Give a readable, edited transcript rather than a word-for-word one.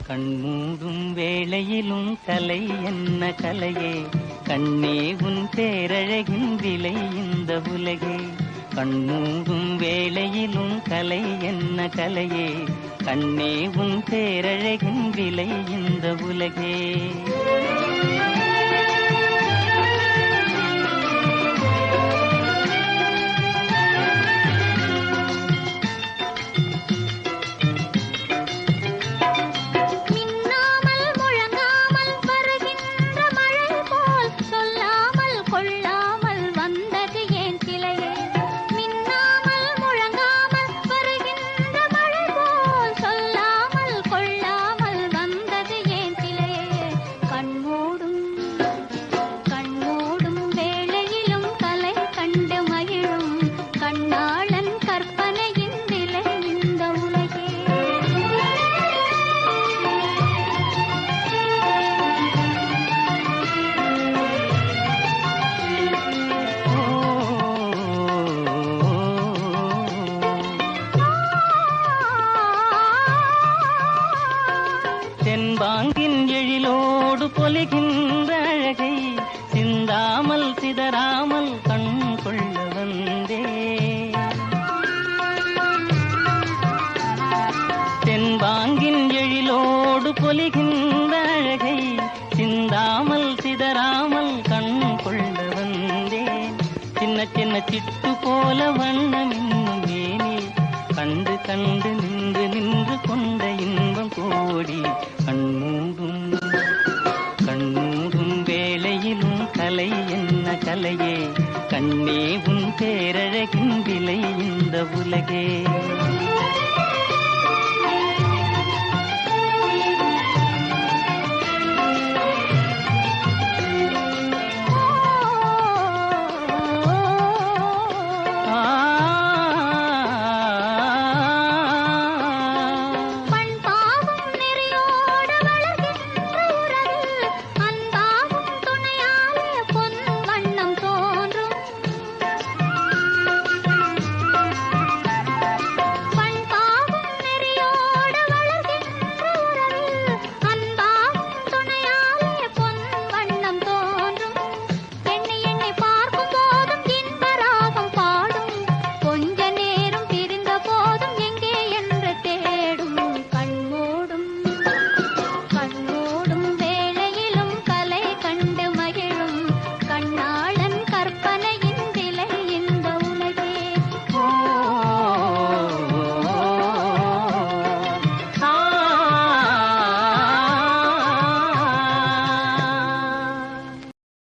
கண்மூடும் வேளையிலும் கலை என்ன கலையே, கண்ணே உன் பேரழகின் விலை இந்த உலகே. கண்மூடும் வேளையிலும் கலை என்ன கலையே, கண்ணே உன் பேரழகின் விலை இந்த உலகே. தென்பாங்கின் எழிலோடு பொலிகின்ற அழகை சிந்தாமல் சிதறாமல் கண் கொள்ள வந்தே. தென்பாங்கின் எழிலோடு பொலிகின்ற அழகை சிந்தாமல் சிதறாமல் கண் கொள்ள வந்தேன். சின்ன சின்ன சிட்டு போல வண்ணம் இன்னும் ஏனே, கண்டு கண்டு நின்று நின்று கொண்ட இன்பம் கோடி. கண்மூடும் வேளையிலும் கலை என்ன கலையே, கண்ணே உன் பேரழகின் விலை இந்த உலகே.